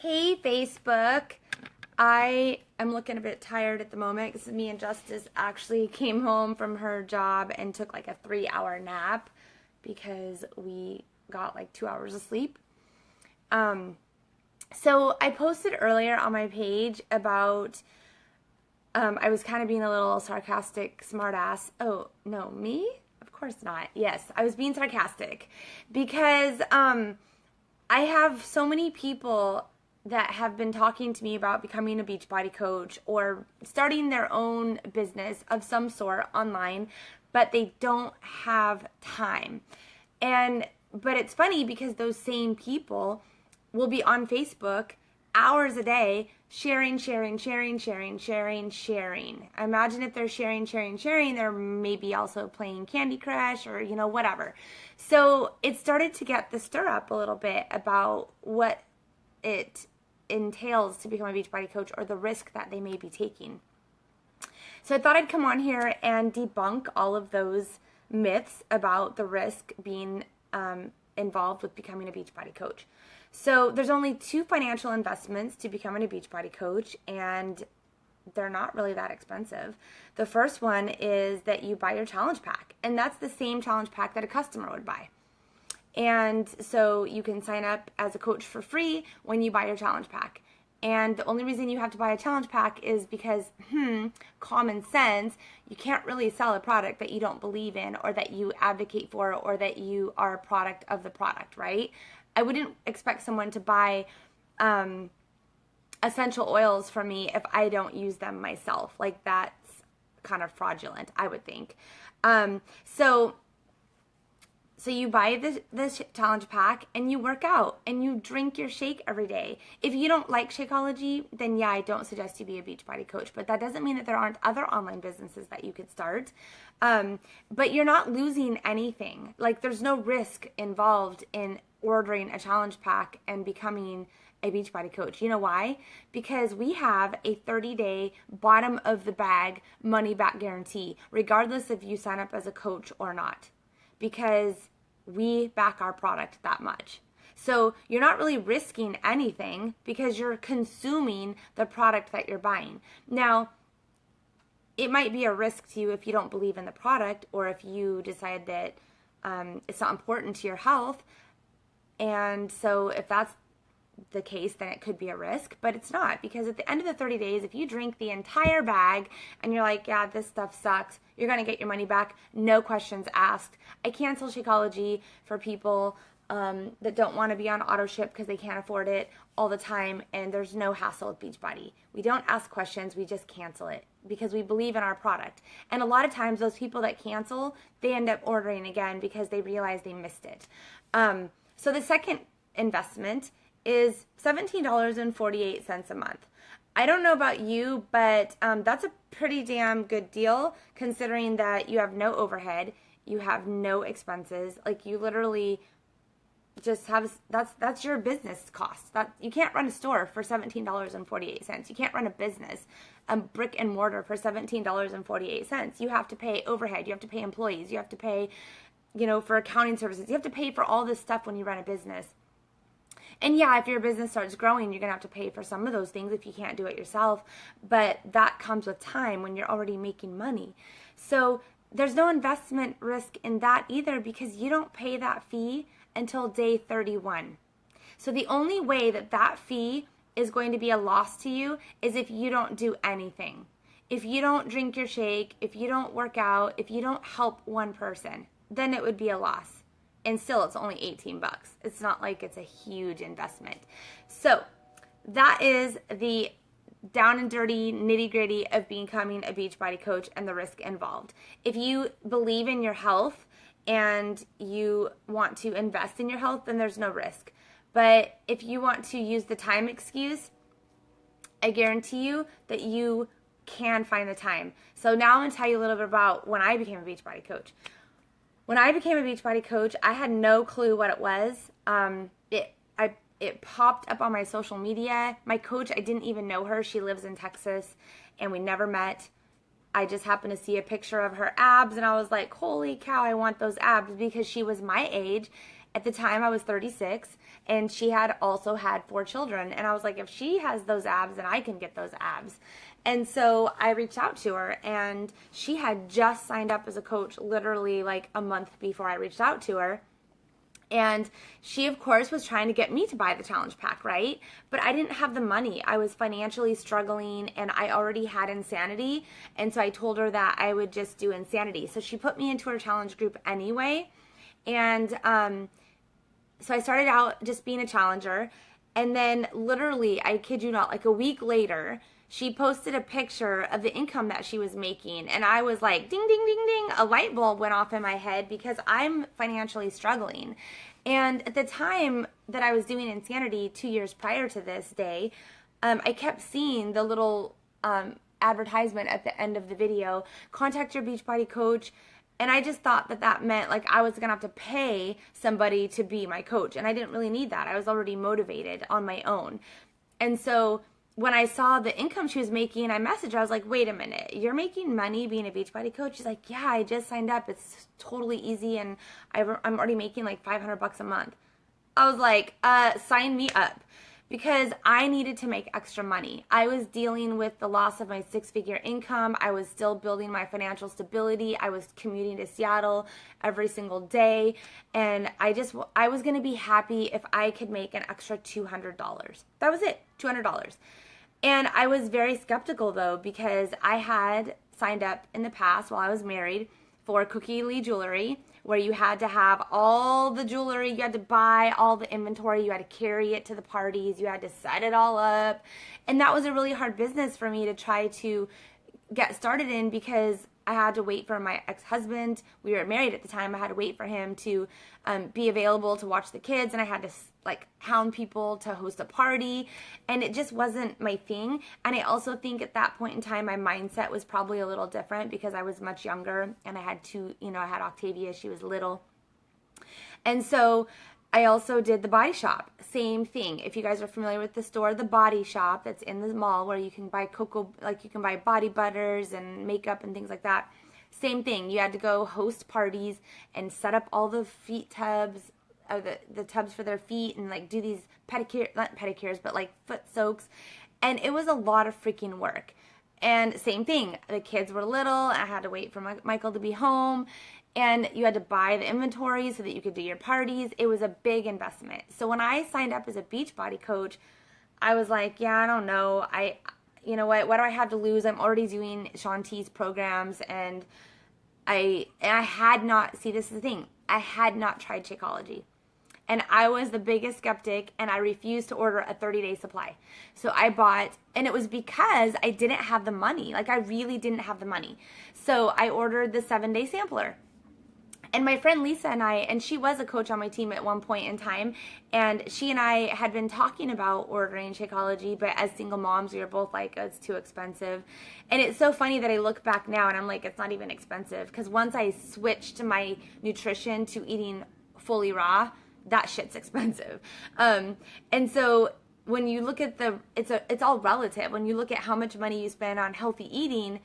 Hey, Facebook. I am looking a bit tired at the moment because me and Justice actually came home from her job and took like a 3-hour nap because we got like 2 hours of sleep. So I posted earlier on my page about I was kind of being a little sarcastic smartass. Oh, no, me? Of course not. Yes, I was being sarcastic because I have so many people that have been talking to me about becoming a Beachbody coach or starting their own business of some sort online, but they don't have time. But it's funny because those same people will be on Facebook hours a day sharing. Imagine if they're sharing, they're maybe also playing Candy Crush or, whatever. So it started to get the stir up a little bit about what it entails to become a Beachbody coach or the risk that they may be taking. So I thought I'd come on here and debunk all of those myths about the risk being involved with becoming a Beachbody coach. So there's only 2 financial investments to becoming a Beachbody coach, and they're not really that expensive. The first one is that you buy your challenge pack, and that's the same challenge pack that a customer would buy. And so you can sign up as a coach for free when you buy your challenge pack. And the only reason you have to buy a challenge pack is because, common sense, you can't really sell a product that you don't believe in or that you advocate for or that you are a product of the product, right? I wouldn't expect someone to buy essential oils from me if I don't use them myself. Like, that's kind of fraudulent, I would think. So you buy this challenge pack and you work out and you drink your shake every day. If you don't like Shakeology, then yeah, I don't suggest you be a Beachbody coach. But that doesn't mean that there aren't other online businesses that you could start. But you're not losing anything. Like, there's no risk involved in ordering a challenge pack and becoming a Beachbody coach. You know why? Because we have a 30-day bottom of the bag money back guarantee, regardless if you sign up as a coach or not, because we back our product that much. So you're not really risking anything because you're consuming the product that you're buying. Now, it might be a risk to you if you don't believe in the product or if you decide that it's not important to your health. And so if that's the case, then it could be a risk, but it's not, because at the end of the 30 days, if you drink the entire bag and you're like, yeah, this stuff sucks, you're going to get your money back, no questions asked. I cancel Shakeology for people that don't want to be on auto ship because they can't afford it all the time, and there's no hassle with Beachbody. We don't ask questions, we just cancel it because we believe in our product. And a lot of times those people that cancel, they end up ordering again because they realize they missed it. So the second investment is $17.48 a month. I don't know about you, but that's a pretty damn good deal considering that you have no overhead, you have no expenses. Like, you literally just have, that's your business cost. That you can't run a store for $17.48. You can't run a business, brick and mortar, for $17.48. You have to pay overhead, you have to pay employees, you have to pay, for accounting services. You have to pay for all this stuff when you run a business. And yeah, if your business starts growing, you're going to have to pay for some of those things if you can't do it yourself. But that comes with time when you're already making money. So there's no investment risk in that either, because you don't pay that fee until day 31. So the only way that that fee is going to be a loss to you is if you don't do anything. If you don't drink your shake, if you don't work out, if you don't help one person, then it would be a loss. And still, it's only $18. It's not like it's a huge investment. So that is the down and dirty nitty gritty of becoming a Beachbody coach and the risk involved. If you believe in your health and you want to invest in your health, then there's no risk. But if you want to use the time excuse, I guarantee you that you can find the time. So now I'm going to tell you a little bit about when I became a Beachbody coach. When I became a Beachbody coach, I had no clue what it was. It popped up on my social media. My coach, I didn't even know her. She lives in Texas, and we never met. I just happened to see a picture of her abs, and I was like, holy cow, I want those abs, because she was my age. At the time, I was 36, And she had also had 4 children. And I was like, if she has those abs, then I can get those abs. And so I reached out to her, and she had just signed up as a coach literally like a month before I reached out to her. And she, of course, was trying to get me to buy the challenge pack, right? But I didn't have the money. I was financially struggling, and I already had Insanity. And so I told her that I would just do Insanity. So she put me into her challenge group anyway. And so I started out just being a challenger. And then literally, I kid you not, like a week later, she posted a picture of the income that she was making. And I was like, ding, ding, ding, ding. A light bulb went off in my head because I'm financially struggling. And at the time that I was doing Insanity 2 years prior to this day, I kept seeing the little advertisement at the end of the video, contact your Beachbody coach. And I just thought that that meant like I was going to have to pay somebody to be my coach. And I didn't really need that. I was already motivated on my own. And so when I saw the income she was making, I messaged her. I was like, wait a minute, you're making money being a Beachbody coach? She's like, yeah, I just signed up. It's totally easy. And I'm already making like $500 a month. I was like, sign me up. Because I needed to make extra money. I was dealing with the loss of my 6-figure income. I was still building my financial stability. I was commuting to Seattle every single day. And I was going to be happy if I could make an extra $200. That was it, $200. And I was very skeptical though, because I had signed up in the past while I was married for Cookie Lee Jewelry, where you had to have all the jewelry, you had to buy all the inventory, you had to carry it to the parties, you had to set it all up. And that was a really hard business for me to try to get started in, because I had to wait for my ex-husband. We were married at the time. I had to wait for him to be available to watch the kids, and I had to like hound people to host a party, and it just wasn't my thing. And I also think at that point in time, my mindset was probably a little different because I was much younger, and I had I had Octavia, she was little. And so I also did the Body Shop. Same thing. If you guys are familiar with the store, the Body Shop that's in the mall, where you can buy you can buy body butters and makeup and things like that. Same thing. You had to go host parties and set up all the feet tubs, the tubs for their feet, and like do these not pedicures, but like foot soaks. And it was a lot of freaking work. And same thing. The kids were little. I had to wait for Michael to be home. And you had to buy the inventory so that you could do your parties. It was a big investment. So when I signed up as a Beachbody coach, I was like, yeah, I don't know. You know what do I have to lose? I'm already doing Shanti's programs, and I had not, see, this is the thing, I had not tried Shakeology. And I was the biggest skeptic, and I refused to order a 30-day supply. So I bought, and it was because I didn't have the money. Like, I really didn't have the money. So I ordered the 7-day sampler. And my friend Lisa and she was a coach on my team at one point in time, and she and I had been talking about ordering Shakeology, but as single moms, we were both like, oh, it's too expensive. And it's so funny that I look back now and I'm like, it's not even expensive, because once I switched my nutrition to eating fully raw, that shit's expensive. And so when you look at it's all relative. When you look at how much money you spend on healthy eating,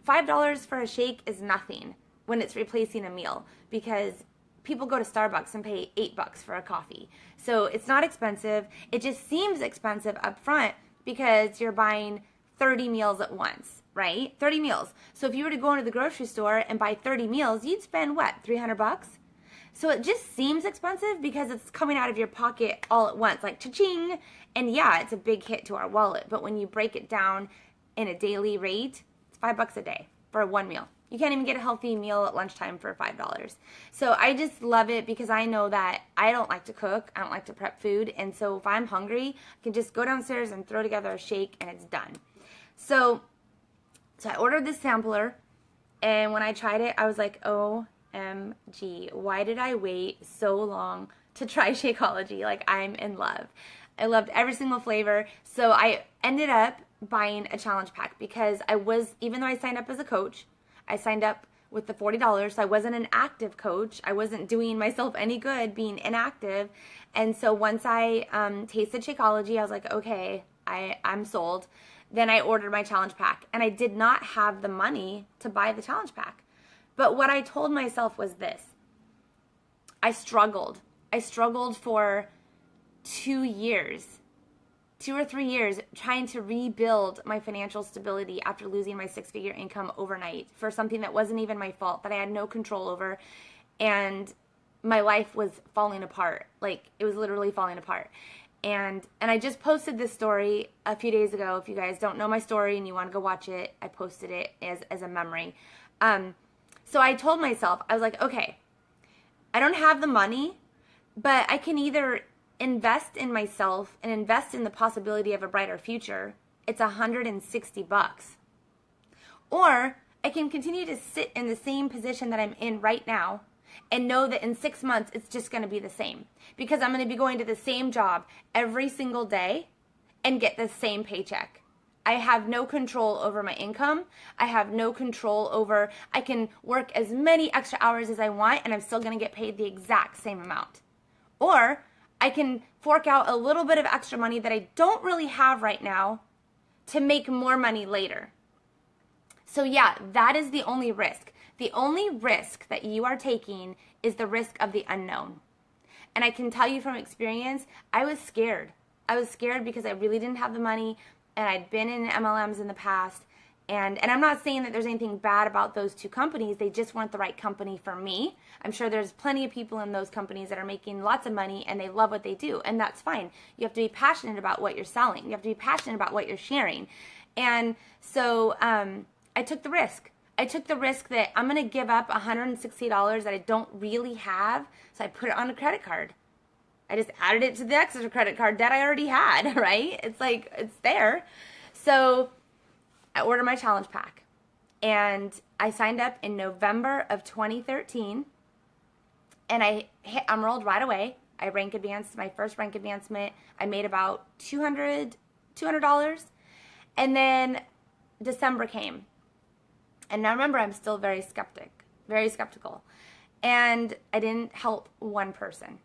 $5 for a shake is nothing when it's replacing a meal, because people go to Starbucks and pay $8 for a coffee. So it's not expensive. It just seems expensive up front because you're buying 30 meals at once, right? 30 meals. So if you were to go into the grocery store and buy 30 meals, you'd spend what, $300? So it just seems expensive because it's coming out of your pocket all at once, like cha-ching. And yeah, it's a big hit to our wallet. But when you break it down in a daily rate, it's $5 a day for one meal. You can't even get a healthy meal at lunchtime for $5. So I just love it because I know that I don't like to cook. I don't like to prep food. And so if I'm hungry, I can just go downstairs and throw together a shake and it's done. So I ordered this sampler, and when I tried it, I was like, OMG, why did I wait so long to try Shakeology? Like, I'm in love. I loved every single flavor. So I ended up buying a challenge pack because even though I signed up as a coach, I signed up with the $40, so I wasn't an active coach. I wasn't doing myself any good being inactive. And so once I tasted Shakeology, I was like, okay, I'm sold. Then I ordered my challenge pack, and I did not have the money to buy the challenge pack. But what I told myself was this. I struggled for 2 years, 2 or 3 years, trying to rebuild my financial stability after losing my 6-figure income overnight for something that wasn't even my fault, that I had no control over. And my life was falling apart. Like, it was literally falling apart. And I just posted this story a few days ago. If you guys don't know my story and you want to go watch it, I posted it as a memory. So I told myself, I was like, okay, I don't have the money, but I can either invest in myself and invest in the possibility of a brighter future. It's $160. Or I can continue to sit in the same position that I'm in right now and know that in 6 months it's just going to be the same, because I'm going to be going to the same job every single day and get the same paycheck. I have no control over my income. I have no control over, I can work as many extra hours as I want and I'm still going to get paid the exact same amount. Or I can fork out a little bit of extra money that I don't really have right now to make more money later. So yeah, that is the only risk. The only risk that you are taking is the risk of the unknown. And I can tell you from experience, I was scared. I was scared because I really didn't have the money, and I'd been in MLMs in the past. And I'm not saying that there's anything bad about those two companies. They just weren't the right company for me. I'm sure there's plenty of people in those companies that are making lots of money and they love what they do. And that's fine. You have to be passionate about what you're selling. You have to be passionate about what you're sharing. And so I took the risk. I took the risk that I'm going to give up $160 that I don't really have. So I put it on a credit card. I just added it to the extra credit card debt I already had, right? It's like, it's there. So I ordered my challenge pack, and I signed up in November of 2013, and I hit Emerald right away. I rank advanced, my first rank advancement. I made about $200, and then December came. And now remember, I'm still very skeptical. And I didn't help one person.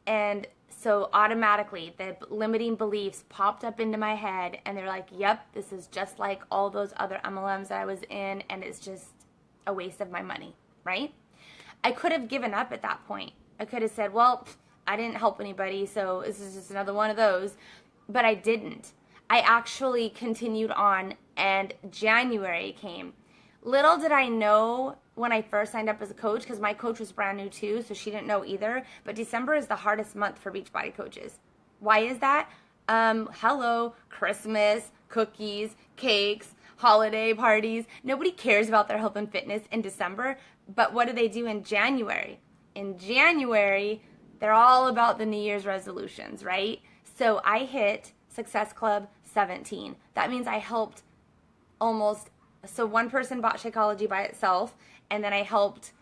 And so automatically the limiting beliefs popped up into my head, and they're like, yep, this is just like all those other MLMs that I was in, and it's just a waste of my money, right? I could have given up at that point. I could have said, well, I didn't help anybody, so this is just another one of those. But I didn't. I actually continued on, and January came. Little did I know when I first signed up as a coach, because my coach was brand new too, so she didn't know either. But December is the hardest month for Beachbody coaches. Why is that? Hello, Christmas, cookies, cakes, holiday parties. Nobody cares about their health and fitness in December, but what do they do in January? In January, they're all about the New Year's resolutions, right? So I hit Success Club 17. That means I helped so one person bought Shakeology by itself, and then I helped,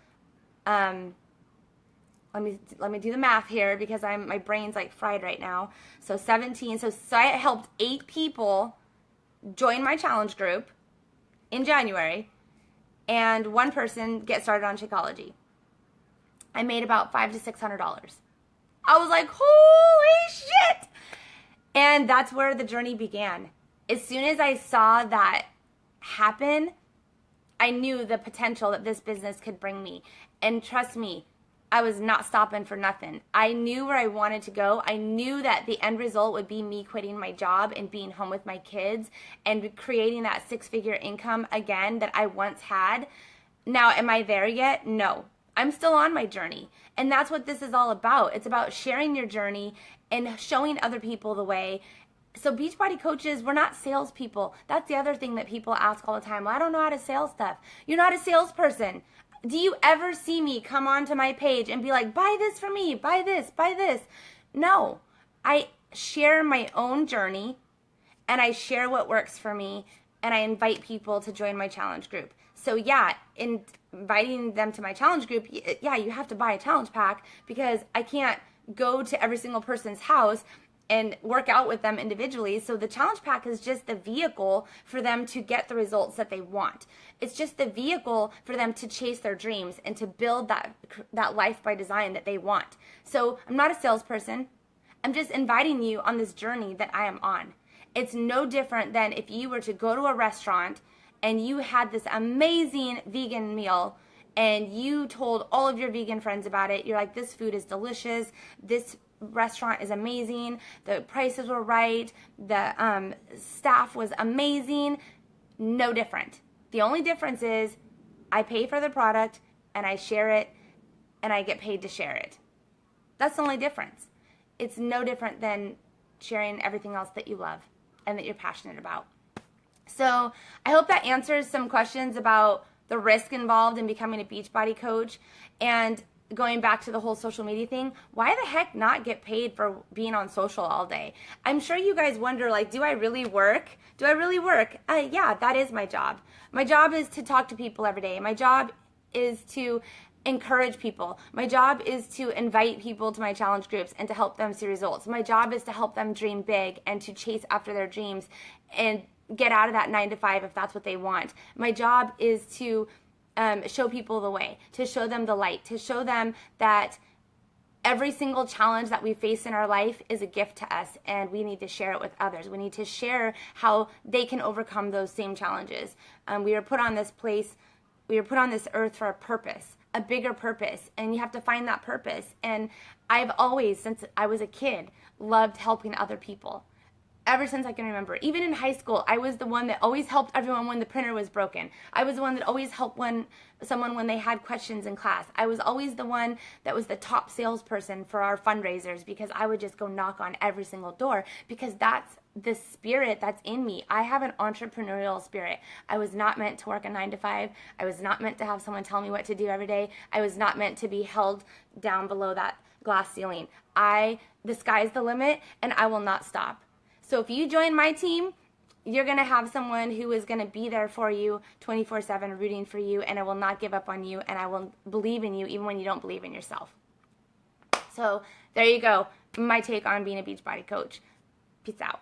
let me do the math here because my brain's like fried right now. So 17, so I helped 8 people join my challenge group in January, and one person get started on Shakeology. I made about $500 to $600. I was like, holy shit! And that's where the journey began. As soon as I saw that happen, I knew the potential that this business could bring me. And trust me, I was not stopping for nothing. I knew where I wanted to go. I knew that the end result would be me quitting my job and being home with my kids and creating that 6-figure income again that I once had. Now, am I there yet? No. I'm still on my journey. And that's what this is all about. It's about sharing your journey and showing other people the way. So Beachbody coaches, we're not salespeople. That's the other thing that people ask all the time. Well, I don't know how to sell stuff. You're not a salesperson. Do you ever see me come onto my page and be like, buy this for me, buy this, buy this? No. I share my own journey, and I share what works for me, and I invite people to join my challenge group. So yeah, in inviting them to my challenge group, yeah, you have to buy a challenge pack, because I can't go to every single person's house and work out with them individually. So the challenge pack is just the vehicle for them to get the results that they want. It's just the vehicle for them to chase their dreams and to build that life by design that they want. So I'm not a salesperson. I'm just inviting you on this journey that I am on. It's no different than if you were to go to a restaurant and you had this amazing vegan meal and you told all of your vegan friends about it. You're like, this food is delicious. This restaurant is amazing. The prices were right. The staff was amazing. No different. The only difference is I pay for the product and I share it and I get paid to share it. That's the only difference. It's no different than sharing everything else that you love and that you're passionate about. So I hope that answers some questions about the risk involved in becoming a Beachbody coach. And going back to the whole social media thing, why the heck not get paid for being on social all day? I'm sure you guys wonder, like, do I really work? Do I really work? Yeah, that is my job. My job is to talk to people every day. My job is to encourage people. My job is to invite people to my challenge groups and to help them see results. My job is to help them dream big and to chase after their dreams and get out of that 9-to-5 if that's what they want. My job is to show people the way, to show them the light, to show them that every single challenge that we face in our life is a gift to us, and we need to share it with others. We need to share how they can overcome those same challenges. We were put on this earth for a purpose, a bigger purpose, and you have to find that purpose. And I've always, since I was a kid, loved helping other people. Ever since I can remember. Even in high school, I was the one that always helped everyone when the printer was broken. I was the one that always helped someone when they had questions in class. I was always the one that was the top salesperson for our fundraisers, because I would just go knock on every single door, because that's the spirit that's in me. I have an entrepreneurial spirit. I was not meant to work a 9-to-5. I was not meant to have someone tell me what to do every day. I was not meant to be held down below that glass ceiling. The sky's the limit, and I will not stop. So if you join my team, you're going to have someone who is going to be there for you 24/7, rooting for you, and I will not give up on you, and I will believe in you even when you don't believe in yourself. So there you go, my take on being a Beachbody coach. Peace out.